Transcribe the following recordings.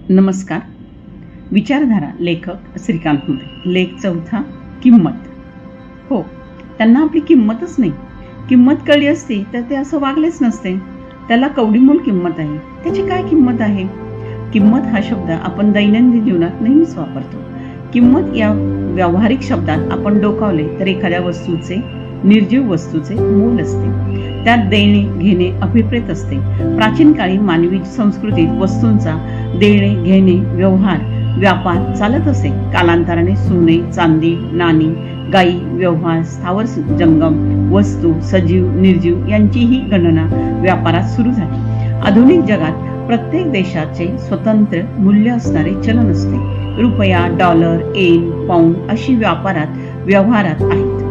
नमस्कार. विचारधारा लेखक श्रीकांत मोरे. लेख चौथा, किंमत. हो, त्यांना आपली किंमतच नाही. किंमत कळली असती तर ते असं वागलेच नसते. त्याला कवडीमोल किंमत आहे. त्याची काय किंमत आहे? किंमत हा शब्द आपण दैनंदिन जीवनात नेहमीच वापरतो. किंमत या व्यावहारिक शब्दात आपण डोकावले तर एखाद्या वस्तूचे, निर्जीव वस्तूचे मोल असते. त्यात देणे घेणे अभिप्रेत असते. प्राचीन काळी मानवी संस्कृतीत वस्तूंचा देणे घेणे व्यवहार व्यापार चालत असे. कालांतराने सोने, चांदी, नाणी, गायी, व्यवहार, स्थावर जंगम वस्तू, सजीव, निर्जीव यांचीही गणना व्यापारात सुरू झाली. आधुनिक जगात प्रत्येक देशाचे स्वतंत्र मूल्य असणारे चलन असते. रुपया, डॉलर, येन, पाऊंड अशी व्यवहारात आहेत.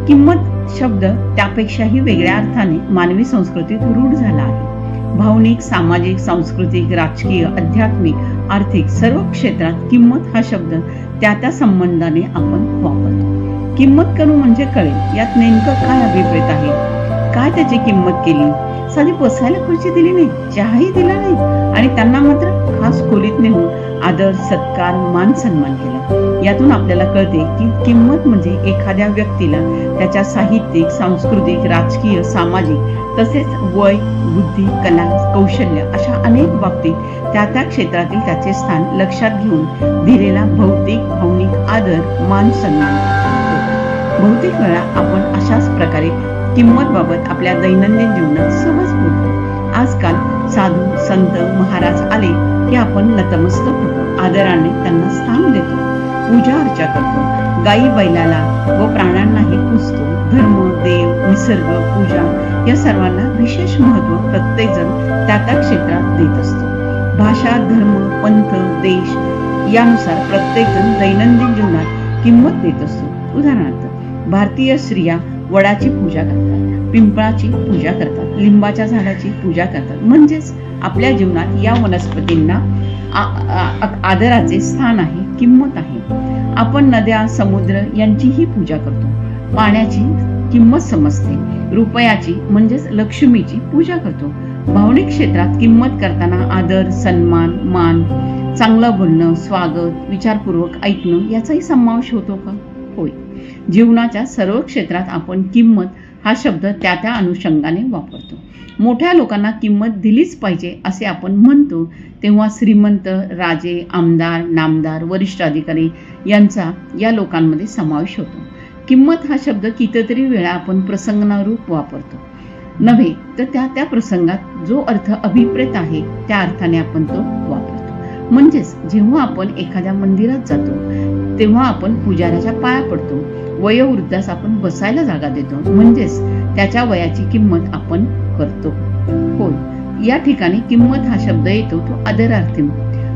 किंमत शब्द त्यापेक्षाही वेगळ्या अर्थाने मानवी संस्कृतीत रूढ झाला आहे. भावनिक, सामाजिक, सांस्कृतिक, राजकीय, आध्यात्मिक, आर्थिक सर्व क्षेत्रात किंमत हा शब्द त्या संबंधाने आपण वापरतो. किंमत करू म्हणजे कळेल. यात नेमकं काय अभिप्रेत आहे? काय त्याची किंमत केली? साधी बसायला खुर्ची दिली नाही, चहाही दिला नाही आणि त्यांना मात्र खास खोलीत नेऊन आदर, सत्कार, मान सन्मान केला. यातून आपल्याला कळते की किंमत म्हणजे एखाद्या व्यक्तीला त्याच्या साहित्यिक, सांस्कृतिक, राजकीय, सामाजिक तसेच वय, बुद्धी, कला, कौशल्य अशा अनेक बाबतीत त्या क्षेत्रातील त्याचे स्थान लक्षात घेऊन दिलेला भौतिक, भावनिक आदर, मान सन्मान. बहुतेक वेळा आपण अशाच प्रकारे किंमत बाबत आपल्या दैनंदिन जीवनात सहज बोलतो. आजकाल साधू, संत, महाराज आले की आपण नतमस्तक होतो. आदराने त्यांना स्थान देतो, पूजा अर्चा करतो. गायी, बैलाला व प्राण्यांनाही पूजतो. धर्म, देव, निसर्ग, पूजा या सर्वांना विशेष महत्त्व प्रत्येकजण त्या क्षेत्रात देत असतो. भाषा, धर्म, पंथ, देश यानुसार प्रत्येकजण दैनंदिन जीवनात किंमत देत असतो. उदाहरणार्थ, भारतीय स्त्रिया वडाची पूजा करतात, पिंपळाची पूजा करतात, लिंबाच्या झाडाची पूजा करतात. म्हणजेच आपल्या जीवनात या वनस्पतींना आदराचे स्थान आहे, किंमत आहे. आपण नद्या, समुद्र यांचीही पूजा करतो. पाण्याची किंमत समजते. रुपयाची म्हणजेच लक्ष्मीची पूजा करतो. भावनिक क्षेत्रात किंमत करताना आदर, सन्मान, मान, चांगलं बोलणं, स्वागत, विचारपूर्वक ऐकणं याचाही समावेश होतो का? होय. जीवनाच्या सर्व क्षेत्रात आपण किंमत हा शब्द त्या अनुषंगाने वापरतो. मोठ्या लोकांना किंमत दिलीच पाहिजे असे आपण म्हणतो, तेव्हा श्रीमंत, राजे, आमदार, नामदार, वरिष्ठ अधिकारी यांचा या लोकांमध्ये समावेश होतो. किंमत हा शब्द कितीतरी वेळा आपण प्रसंगानुरूप वापरतो. नव्हे तर त्या प्रसंगात जो अर्थ अभिप्रेत आहे त्या अर्थाने आपण तो वापरतो. म्हणजेच जेव्हा आपण एखाद्या मंदिरात जातो तेव्हा आपण पुजाऱ्याच्या पाया पडतो. वयोवृद्धास आपण बसायला जागा देतो. म्हणजेच त्याच्या वयाची किंमत आपण करतो. होय, या ठिकाणी किंमत हा शब्द येतो तो आदरार्थी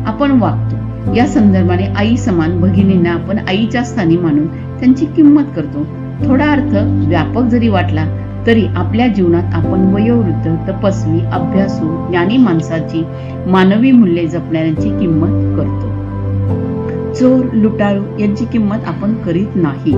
आपण वागतो. या संदर्भाने आई समान भगिनींना आपण आईच्या स्थानी मानून त्यांची किंमत करतो. थोडा अर्थ व्यापक जरी वाटला तरी आपल्या जीवनात आपण वयोवृद्ध, तपस्वी, अभ्यासू, ज्ञानी माणसाची मानवी मूल्ये जपणाऱ्यांची किंमत करतो. चोर, लुटाळू यांची किंमत आपण करीत नाही.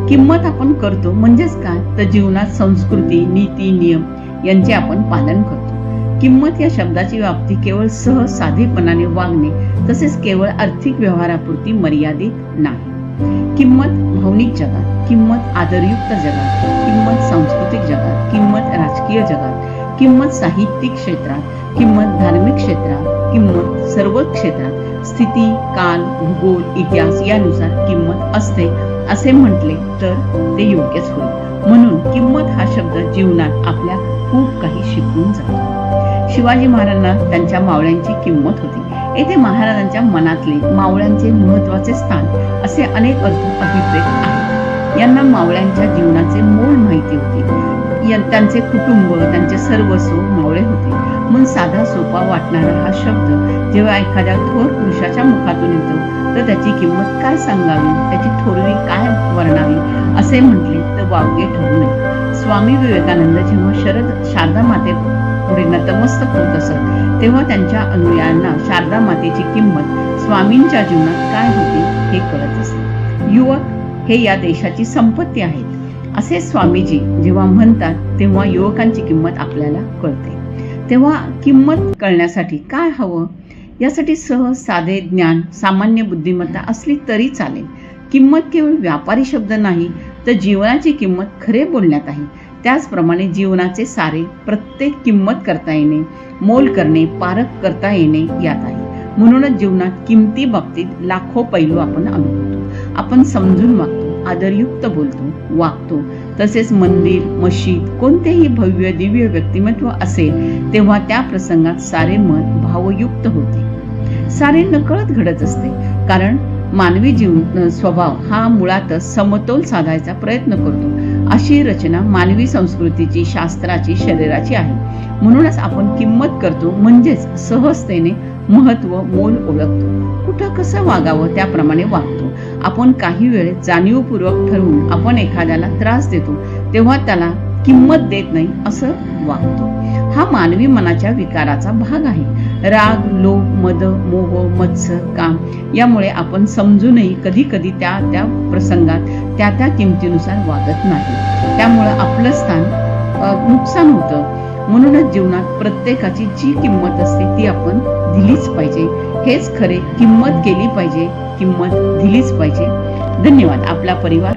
किंमत आपण करतो म्हणजेच काय तर जीवनात संस्कृती, नीती, नियम यांचे आपण पालन करतो. किंमत या शब्दाची व्याप्ती केवळ सहज साधेपणाने वागणे तसेच केवळ आर्थिक व्यवहारापुरती मर्यादित नाही. किंमत भावनिक जगात, किंमत आदरयुक्त जगात, किंमत सांस्कृतिक जगात, किंमत राजकीय जगात, किंमत साहित्यिक क्षेत्रात, किंमत धार्मिक क्षेत्रात, किंमत सर्व क्षेत्रात स्थिती, काल, भूगोल, इतिहास यानुसार किंमत असते असे म्हटले तर ते योग्यच होईल. म्हणून किंमत हा शब्द जीवनात आपल्या खूप काही शिकवून जातो. शिवाजी महाराजांना त्यांच्या मावळ्यांची किंमत होती. येथे महाराजांच्या मनातले मावळ्यांचे महत्वाचे स्थान असे अनेक अर्थ अभिप्रेत आहेत. यांना मावळ्यांच्या जीवनाचे मोल माहिती होते. त्यांचे कुटुंब, त्यांचे सर्वस्व मावळे होते. म्हणून साधा सोपा वाटणारा हा शब्द जेव्हा एखाद्या थोर पुरुषाच्या मुखातून येतो तर त्याची किंमत काय सांगावी, त्याची थोरवी काय वर्णावी असे म्हटले तर वावगे ठरू नये. स्वामी विवेकानंद जेव्हा शारदा माते पुढे नतमस्तक होत असत तेव्हा त्यांच्या अनुयायांना शारदा मातेची किंमत स्वामींच्या जीवनात काय होती हे कळत असे. युवक हे या देशाची संपत्ती आहेत असे स्वामीजी जेव्हा म्हणतात तेव्हा युवकांची किंमत आपल्याला कळते. तेव्हा किंमत कळण्यासाठी काय हवं? यासाठी सहज साधे ज्ञान, सामान्य बुद्धिमत्ता असली तरी चालेल. किंमत केवळ व्यापारी शब्द नाही, तर जीवनाची किंमत खरे बोलण्यात आहे. त्याचप्रमाणे जीवनाचे सारे प्रत्येक किंमत करता येणे, मोल करणे, पारख करता येणे यात आहे. म्हणूनच जीवनात किमती बाबतीत लाखो पैलू आपण अनुभवतो. आपण समजून वागतो, आदरयुक्त बोलतो, वागतो. तसेच मंदिर, मशीद, कोणतेही भव्य दिव्य व्यक्तिमत्व असेल तेव्हा त्या प्रसंगात सारे मन भावयुक्त होते. सारे नकळत घडत असते, कारण मानवी स्वभाव हा मुळातच समतोल साधायचा प्रयत्न करतो. अशी रचना मानवी संस्कृतीची, शास्त्राची, शरीराची आहे. म्हणूनच आपण किंमत करतो, म्हणजेच सहजतेने महत्व, मोल ओळखतो. कुठं कसं वागावं त्याप्रमाणे वागतो. आपण काही वेळेस जाणीवपूर्वक ठरवून आपण एखाद्याला त्रास देतो, तेव्हा त्याला किंमत देत नाही असं वागतो. हा मानवी मनाच्या विकाराचा भाग आहे. राग, लोभ, मद, मोह, मत्सर, काम यामुळे आपण समजूनही कधी कधी त्या त्या प्रसंगात त्या त्या किमतीनुसार वागत नाही. त्यामुळं आपलं स्थान नुकसान होतं. म्हणूनच जीवनात प्रत्येकाची जी किंमत असते ती आपण दिलीच पाहिजे. हेच खरे. किंमत केली पाहिजे, किंमत दिलीच पाहिजे. धन्यवाद. आपला परिवार